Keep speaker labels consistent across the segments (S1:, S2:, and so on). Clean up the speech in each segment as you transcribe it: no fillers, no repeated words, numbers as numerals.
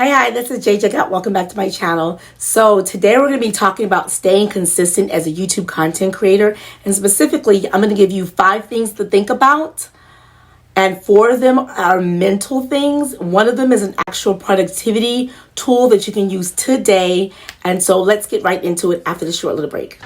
S1: Hi, this is Ghatt. Welcome back to my channel. So today we're going to be talking about staying consistent as a YouTube content creator. And specifically, I'm going to give you 5 things to think about. And 4 of them are mental things. One of them is an actual productivity tool that you can use today. And so let's get right into it after this short little break.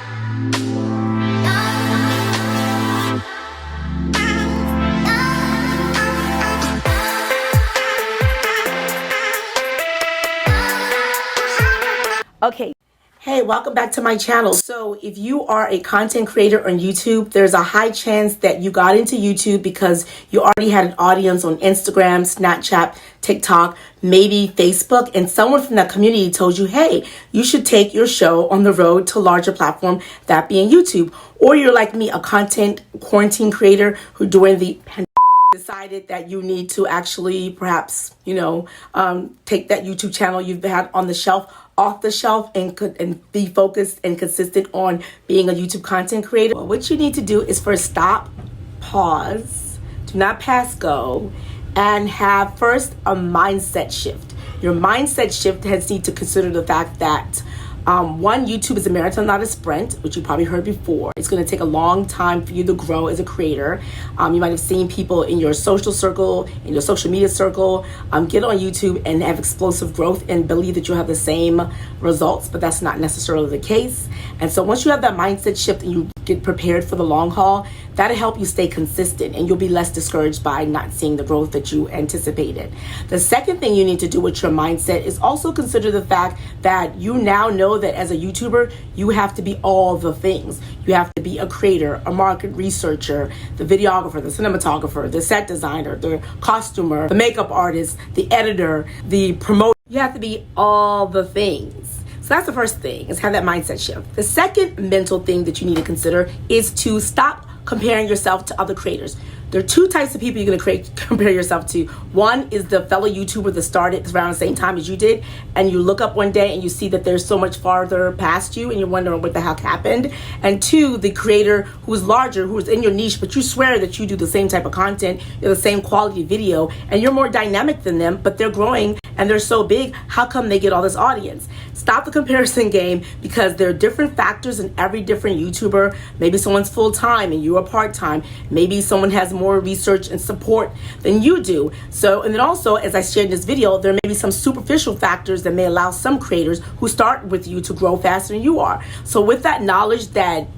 S1: Okay. Hey, welcome back to my channel. So if you are a content creator on YouTube, there's a high chance that you got into YouTube because you already had an audience on Instagram, Snapchat, TikTok, maybe Facebook, and someone from that community told you, hey, you should take your show on the road to a larger platform, that being YouTube. Or you're like me, a content quarantine creator who during the pandemic decided that you need to actually perhaps, take that YouTube channel you've had on the shelf off the shelf and be focused and consistent on being a YouTube content creator. What you need to do is first stop, pause, do not pass go, and have first a mindset shift. Your mindset shift has need to consider the fact that one, YouTube is a marathon, not a sprint, which you probably heard before. It's going to take a long time for you to grow as a creator. You might have seen people in your social circle, in your social media circle, get on YouTube and have explosive growth and believe that you'll have the same results, but that's not necessarily the case. And so once you have that mindset shift and you get prepared for the long haul, that'll help you stay consistent and you'll be less discouraged by not seeing the growth that you anticipated. The second thing you need to do with your mindset is also consider the fact that you now know that as a YouTuber, you have to be all the things. You have to be a creator, a market researcher, the videographer, the cinematographer, the set designer, the costumer, the makeup artist, the editor, the promoter. You have to be all the things. So that's the first thing, is have that mindset shift. The second mental thing that you need to consider is to stop comparing yourself to other creators. There are 2 types of people you're going to compare yourself to. One is the fellow YouTuber that started around the same time as you did, and you look up one day and you see that they're so much farther past you and you're wondering what the heck happened. And 2, the creator who's larger, who's in your niche, but you swear that you do the same type of content, you're the same quality video, and you're more dynamic than them, but they're growing and they're so big. How come they get all this audience? Stop the comparison game, because there are different factors in every different YouTuber. Maybe someone's full-time and you are part-time. Maybe someone has more research and support than you do. So, and then also, as I shared in this video, there may be some superficial factors that may allow some creators who start with you to grow faster than you are. So with that knowledge that,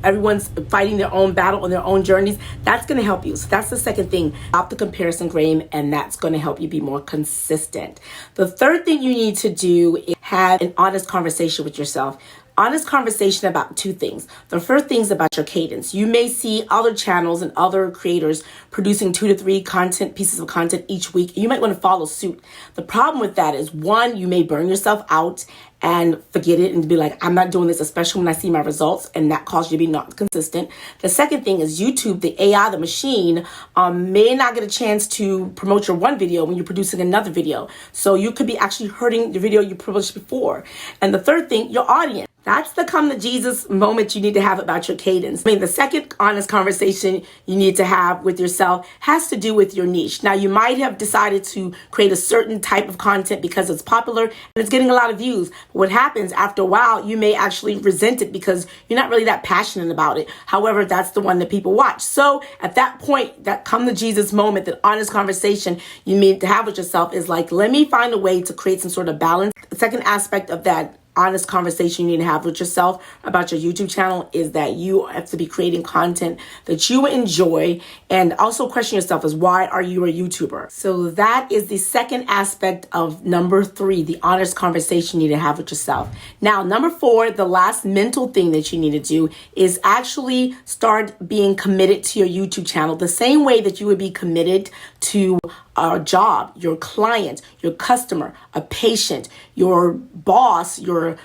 S1: everyone's fighting their own battle on their own journeys, that's going to help you. So that's the second thing. Stop the comparison game, and that's going to help you be more consistent. The third thing you need to do is have an honest conversation with yourself. Honest conversation about 2 things. The first thing is about your cadence. You may see other channels and other creators producing 2 to 3 pieces of content each week. You might want to follow suit. The problem with that is, 1, you may burn yourself out and forget it and be like, I'm not doing this, especially when I see my results, and that causes you to be not consistent. The second thing is YouTube, the AI, the machine, may not get a chance to promote your one video when you're producing another video. So you could be actually hurting the video you published before. And the third thing, your audience. That's the come to Jesus moment you need to have about your cadence. The second honest conversation you need to have with yourself has to do with your niche. Now, you might have decided to create a certain type of content because it's popular and it's getting a lot of views. What happens after a while, you may actually resent it because you're not really that passionate about it. However, that's the one that people watch. So at that point, that come to Jesus moment, that honest conversation you need to have with yourself is like, let me find a way to create some sort of balance. The second aspect of that honest conversation you need to have with yourself about your YouTube channel is that you have to be creating content that you enjoy, and also question yourself is, why are you a YouTuber? So that is the second aspect of number 3, the honest conversation you need to have with yourself. Now, number 4, the last mental thing that you need to do is actually start being committed to your YouTube channel the same way that you would be committed to a job, your client, your customer, a patient, your boss, your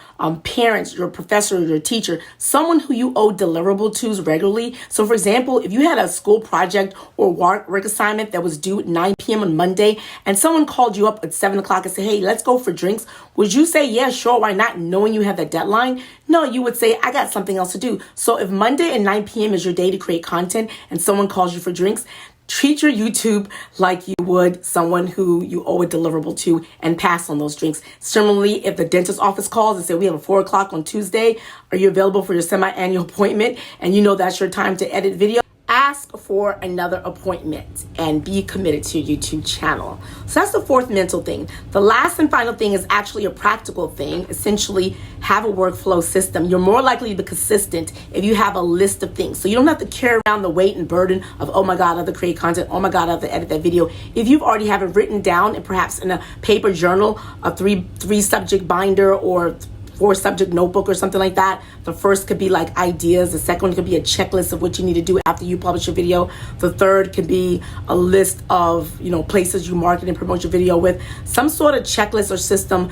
S1: parents, your professor, your teacher, someone who you owe deliverable to regularly. So for example, if you had a school project or work assignment that was due at 9 p.m. on Monday and someone called you up at 7 o'clock and said, hey, let's go for drinks, would you say, yeah, sure, why not, knowing you have that deadline? No, you would say, I got something else to do. So if Monday at 9 p.m. is your day to create content and someone calls you for drinks, Treat your YouTube like you would someone who you owe a deliverable to, and pass on those drinks. Similarly, if the dentist's office calls and say, we have a 4 o'clock on Tuesday, are you available for your semi-annual appointment? And you know that's your time to edit video. Ask for another appointment and be committed to your YouTube channel. So that's the fourth mental thing. The last and final thing is actually a practical thing. Essentially, have a workflow system. You're more likely to be consistent if you have a list of things. So you don't have to carry around the weight and burden of, oh my God, I have to create content. Oh my God, I have to edit that video. If you've already have it written down and perhaps in a paper journal, a three subject binder, or 4 subject notebook or something like that. The first could be like ideas. The second one could be a checklist of what you need to do after you publish your video. The third could be a list of, places you market and promote your video with. Some sort of checklist or system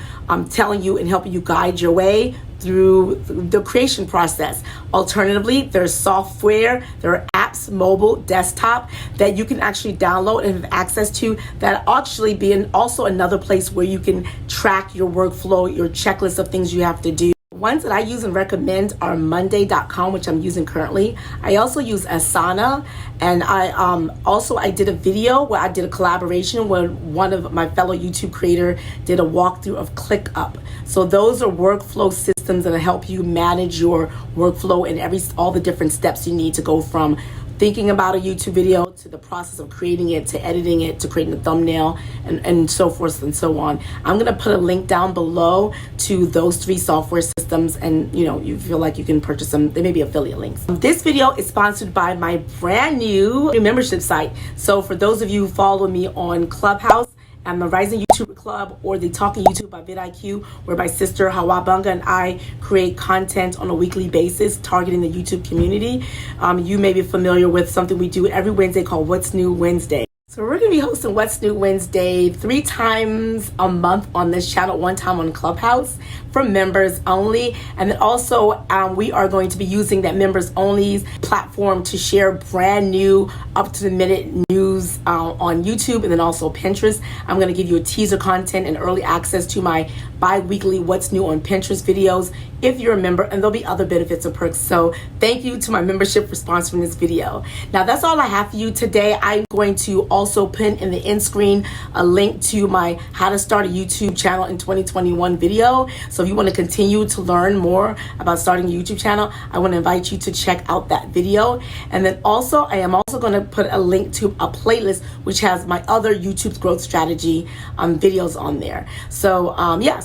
S1: telling you and helping you guide your way through the creation process. Alternatively, there's software, there are apps, mobile, desktop, that you can actually download and have access to, that actually be also another place where you can track your workflow, your checklist of things you have to do. Ones that I use and recommend are Monday.com, which I'm using currently. I also use Asana, and I did a video where I did a collaboration where one of my fellow YouTube creator did a walkthrough of ClickUp. So those are workflow systems that help you manage your workflow and all the different steps you need to go from thinking about a YouTube video to the process of creating it, to editing it, to creating a thumbnail, and so forth and so on. I'm gonna put a link down below to those 3 software systems, and you feel like you can purchase them. They may be affiliate links. This video is sponsored by my brand new membership site. So for those of you who follow me on Clubhouse and the Rising YouTuber Club, or the Talking YouTube by vidIQ, where my sister Hawa Bunga and I create content on a weekly basis targeting the YouTube community. You may be familiar with something we do every Wednesday called What's New Wednesday. So we're going to be hosting What's New Wednesday 3 times a month on this channel, 1 time on Clubhouse for members only. And then also we are going to be using that members only platform to share brand new up-to-the-minute news on YouTube and then also Pinterest. I'm going to give you a teaser content and early access to my bi-weekly What's New on Pinterest videos if you're a member, and there'll be other benefits and perks. So thank you to my membership for sponsoring this video. Now that's all I have for you today. I'm going to also pin in the end screen a link to my How to Start a YouTube Channel in 2021 video. So if you want to continue to learn more about starting a YouTube channel, I want to invite you to check out that video. And then also, I am also going to put a link to a playlist which has my other YouTube growth strategy videos on there. So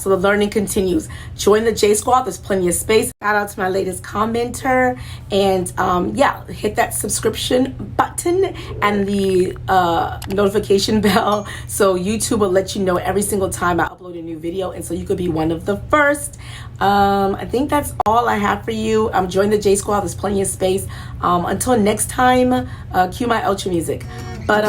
S1: so the learning continues. Join the J Squad. There's plenty of space. Shout out to my latest commenter, and hit that subscription button and the notification bell so YouTube will let you know every single time I upload a new video, and so you could be one of the first. I think that's all I have for you. Join the J Squad. There's plenty of space. Until next time, cue my outro music. But